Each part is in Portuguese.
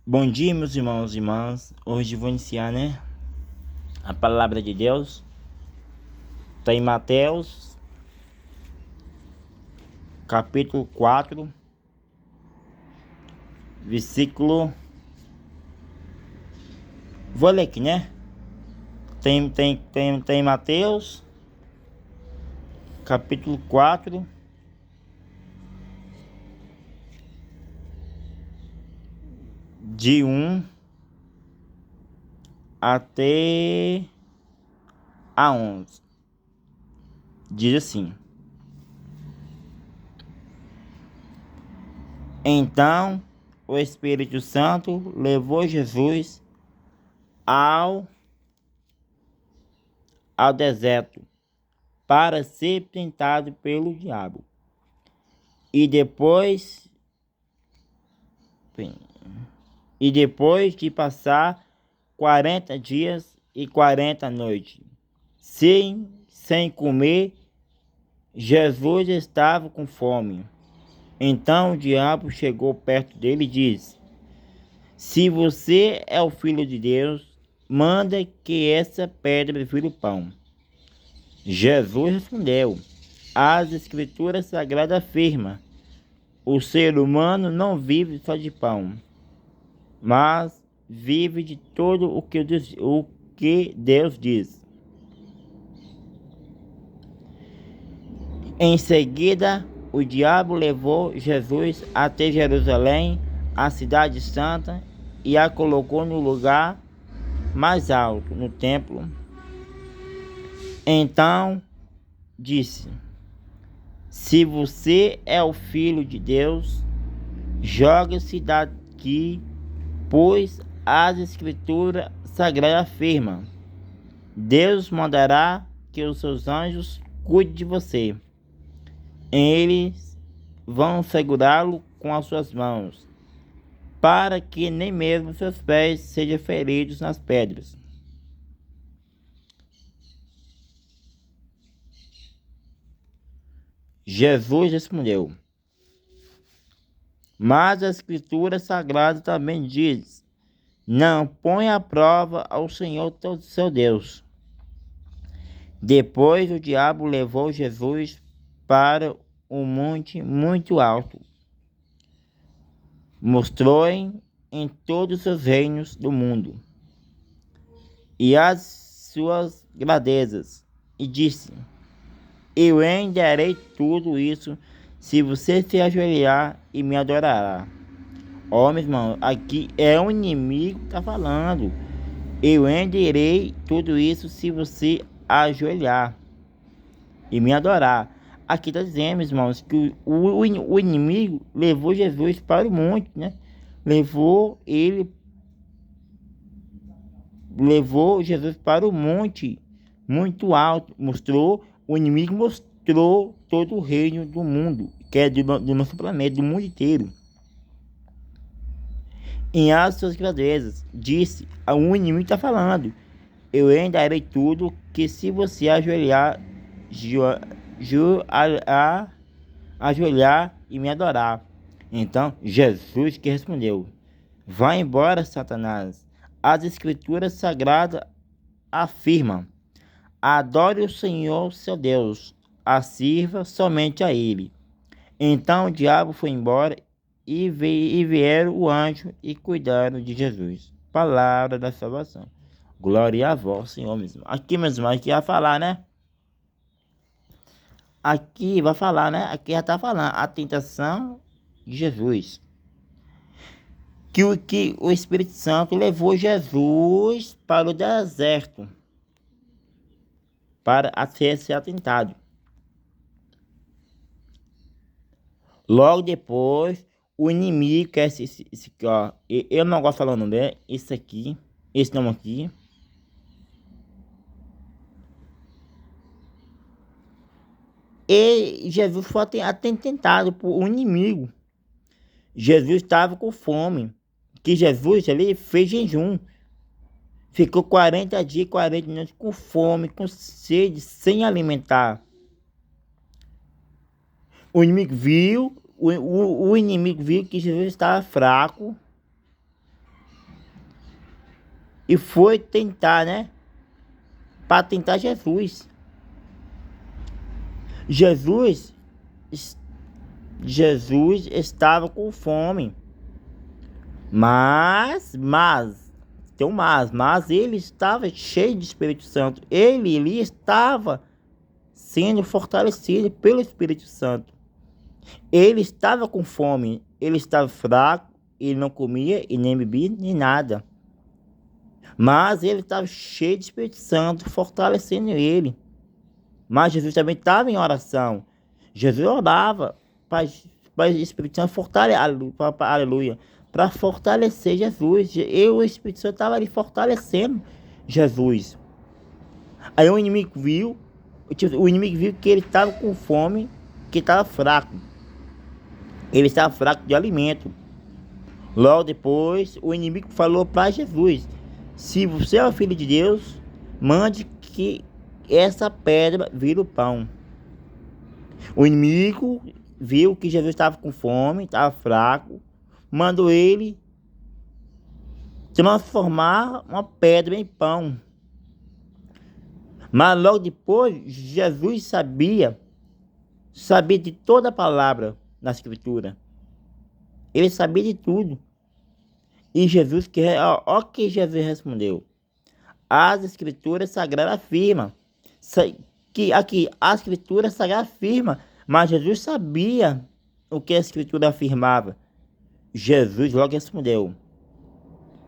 Bom dia, meus irmãos e irmãs. Hoje vou iniciar, a palavra de Deus. Está em Mateus, capítulo 4, versículo. Vou ler aqui, né? Tem Mateus, capítulo 4, de 1 até a 11. Diz assim: Então o Espírito Santo levou Jesus ao deserto para ser tentado pelo diabo. E depois de passar 40 dias e 40 noites sem comer, Jesus estava com fome. Então o diabo chegou perto dele e disse: Se você é o Filho de Deus, manda que essa pedra vire pão. Jesus respondeu: As Escrituras Sagradas afirmam: o ser humano não vive só de pão, mas vive de todo o que Deus diz. Em seguida, o diabo levou Jesus até Jerusalém, a cidade santa, e a colocou no lugar mais alto, no templo. Então disse: Se você é o Filho de Deus, jogue-se daqui, pois as Escrituras Sagradas afirmam: Deus mandará que os seus anjos cuidem de você. Eles vão segurá-lo com as suas mãos, para que nem mesmo seus pés sejam feridos nas pedras. Jesus respondeu: Mas a Escritura Sagrada também diz: Não ponha à prova ao Senhor seu Deus. Depois o diabo levou Jesus para um monte muito alto. Mostrou-lhe em todos os seus reinos do mundo e as suas grandezas, e disse: Eu lhe darei tudo isso se você se ajoelhar e me adorará. Ó, meu irmão, aqui é o inimigo que está falando. Eu lhe darei tudo isso se você ajoelhar e me adorar. Aqui está dizendo, meus irmãos, que o inimigo levou Jesus para o monte, né? Levou Jesus para o monte muito alto. O inimigo mostrou todo o reino do mundo, que é do nosso planeta, do mundo inteiro. Em as suas grandezas, disse, o inimigo está falando: Eu lhe darei tudo que se você ajoelhar e me adorar. Então Jesus que respondeu: Vá embora, Satanás. As Escrituras Sagradas afirmam: Adore o Senhor seu Deus, sirva somente a Ele. Então o diabo foi embora e vieram o anjo e cuidaram de Jesus. Palavra da salvação. Glória a vós, Senhor mesmo. Aqui, meus irmãos, aqui vai falar, né? Aqui vai falar, né? Aqui já está falando a tentação de Jesus. Que o Espírito Santo levou Jesus para o deserto para ser atentado. Logo depois, o inimigo, que é esse aqui, ó. Eu não gosto de falar o nome dele. Esse nome aqui. E Jesus foi tentado por um inimigo. Jesus estava com fome. Que Jesus ali fez jejum. Ficou 40 dias, 40 noites com fome, com sede, sem alimentar. O inimigo viu que Jesus estava fraco, e foi tentar, né? Para tentar Jesus. Jesus, Jesus estava com fome. Tem um mas ele estava cheio de Espírito Santo. Ele estava sendo fortalecido pelo Espírito Santo. Ele estava com fome, ele estava fraco, ele não comia e nem bebia nem nada. Mas ele estava cheio de Espírito Santo, fortalecendo ele. Mas Jesus também estava em oração. Jesus orava para o Espírito Santo fortalecer, aleluia, para fortalecer Jesus. O Espírito Santo estava ali fortalecendo Jesus. Aí o inimigo viu que ele estava com fome, que estava fraco. Ele estava fraco de alimento. Logo depois, o inimigo falou para Jesus: se você é o filho de Deus, mande que essa pedra vire o pão. O inimigo viu que Jesus estava com fome, estava fraco, mandou ele transformar uma pedra em pão. Mas logo depois, Jesus sabia de toda a palavra na Escritura. Ele sabia de tudo. E Jesus, ó que Jesus respondeu. As Escrituras Sagradas afirmam que aqui a Escritura Sagrada afirma, mas Jesus sabia o que a Escritura afirmava. Jesus logo respondeu: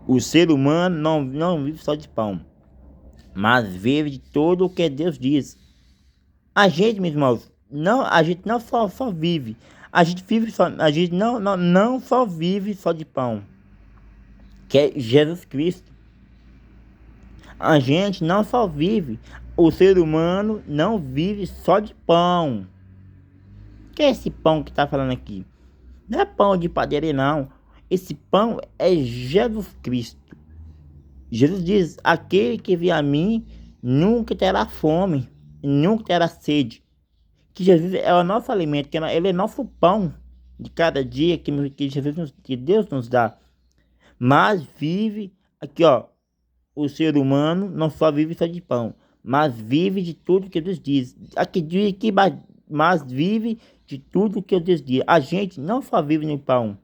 o ser humano não vive só de pão, mas vive de todo o que Deus diz. A gente, meus irmãos, a gente não só vive, a gente não só vive só de pão, que é Jesus Cristo. A gente não só vive, o ser humano não vive só de pão. Que é esse pão que está falando aqui? Não é pão de padaria, não. Esse pão é Jesus Cristo. Jesus diz: aquele que vier a mim nunca terá fome, nunca terá sede. Que Jesus é o nosso alimento, que ele é nosso pão de cada dia que Deus nos dá. Mas vive aqui, ó. O ser humano não só vive só de pão, mas vive de tudo que Deus diz. Aqui diz que mas vive de tudo que Deus diz. A gente não só vive no pão,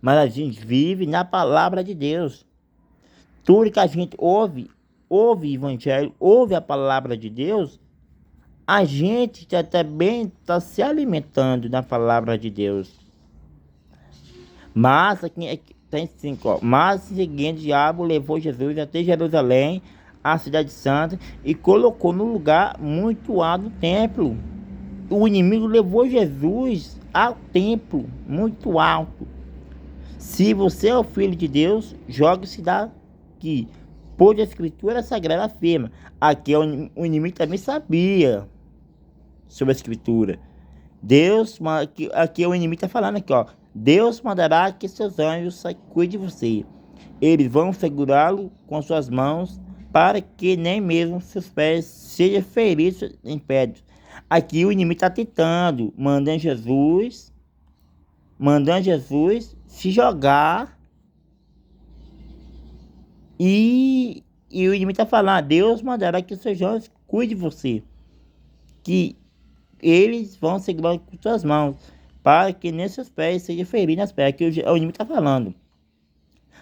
mas a gente vive na palavra de Deus. Tudo que a gente ouve o evangelho, ouve a palavra de Deus, a gente já também está se alimentando da palavra de Deus. Mas aqui tem 5, ó. Mas em seguida, o diabo levou Jesus até Jerusalém, a cidade santa, e colocou no lugar muito alto do templo. O inimigo levou Jesus ao templo muito alto. Se você é o filho de Deus, jogue-se daqui, pois a Escritura Sagrada afirma. Aqui o inimigo também sabia sobre a Escritura. Deus, aqui o inimigo está falando aqui, ó. Deus mandará que seus anjos cuidem de você. Eles vão segurá-lo com suas mãos, para que nem mesmo seus pés sejam feridos em pedras. Aqui o inimigo está tentando, mandando se jogar. E o inimigo está falando: Deus mandará que seus anjos cuidem de você. Que eles vão segurar com suas mãos, para que nem seus pés sejam feridos nas pernas. Que o inimigo está falando.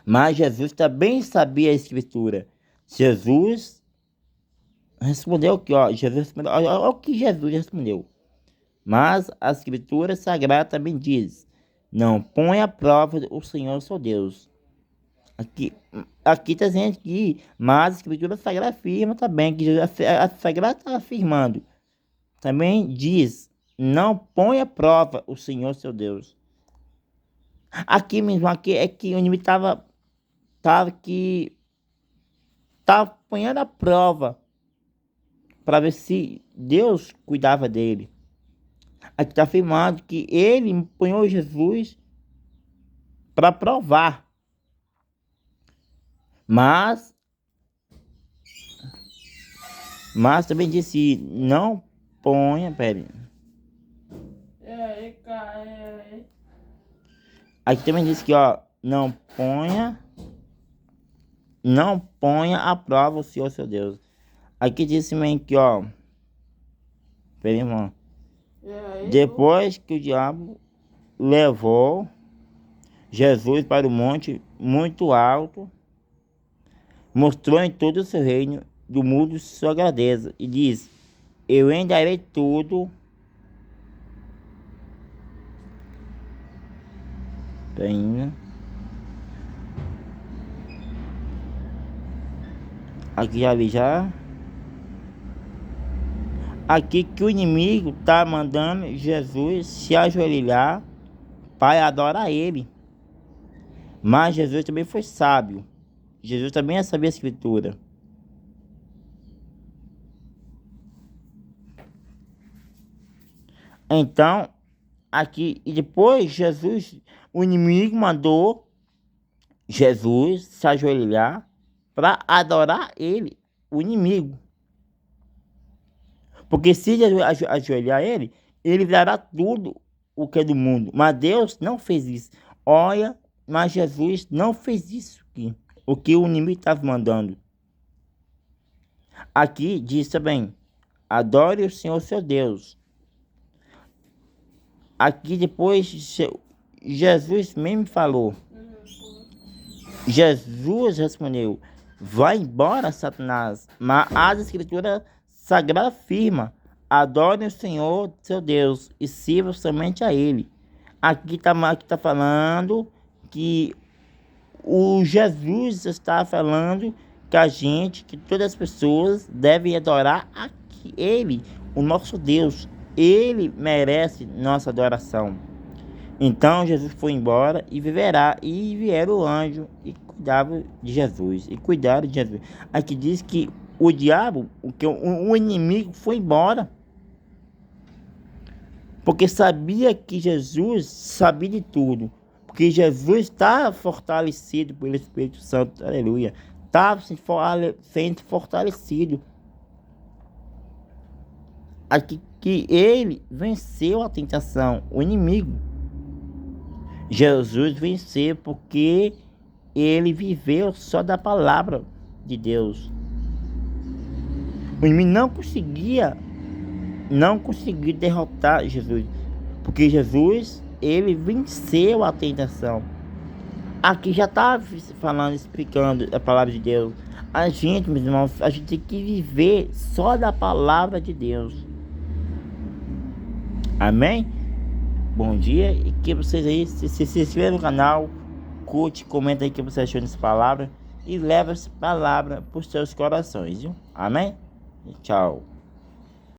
Mas Jesus também sabia a Escritura. Jesus respondeu aqui, ó. Jesus respondeu, olha o que Jesus respondeu. Mas a Escritura Sagrada também diz: não põe à prova o Senhor seu Deus. Aqui está dizendo que, mas a Escritura Sagrada afirma também, que a Sagrada está afirmando. Também diz: não põe à prova o Senhor seu Deus. Aqui mesmo, aqui é que o inimigo estava ponhando a prova para ver se Deus cuidava dele. Aqui está afirmado que ele empunhou Jesus para provar. Mas também disse: não ponha, pera. Aqui também disse que, ó, não ponha não ponha à prova o Senhor seu Deus. Aqui diz também que, ó, peraí, irmão. Depois que o diabo levou Jesus para o monte muito alto, mostrou em todo o seu reino do mundo sua grandeza e diz: eu endarei tudo. Ainda. Aqui já vi já. Aqui que o inimigo está mandando Jesus se ajoelhar para adorar ele. Mas Jesus também foi sábio. Jesus também sabia a escritura. Então, aqui, e depois Jesus, o inimigo mandou Jesus se ajoelhar para adorar ele, o inimigo. Porque se ajoelhar ele, ele dará tudo o que é do mundo. Mas Deus não fez isso. Olha, mas Jesus não fez isso aqui. O que o inimigo estava mandando. Aqui diz também: adore o Senhor seu Deus. Aqui depois Jesus mesmo falou. Jesus respondeu: vai embora, Satanás. Mas as escrituras sagradas afirma: adore o Senhor seu Deus e sirva somente a Ele. Aqui tá falando que o Jesus está falando que todas as pessoas devem adorar Ele, o nosso Deus. Ele merece nossa adoração. Então Jesus foi embora e viverá. E vieram o anjo e cuidavam de Jesus. E cuidaram de Jesus. Aqui diz que o diabo, o inimigo foi embora. Porque sabia que Jesus sabia de tudo. Porque Jesus estava fortalecido pelo Espírito Santo. Aleluia. Estava sendo fortalecido. Aqui que ele venceu a tentação, o inimigo. Jesus venceu porque ele viveu só da palavra de Deus. O inimigo não conseguiu derrotar Jesus, porque Jesus, ele venceu a tentação. Aqui já está falando, explicando a palavra de Deus. A gente, meus irmãos, a gente tem que viver só da palavra de Deus. Amém? Bom dia, e que vocês aí se inscrevam no canal, curte, comenta aí o que você achou dessa palavra e leva essa palavra para os seus corações, viu? Amém? E tchau.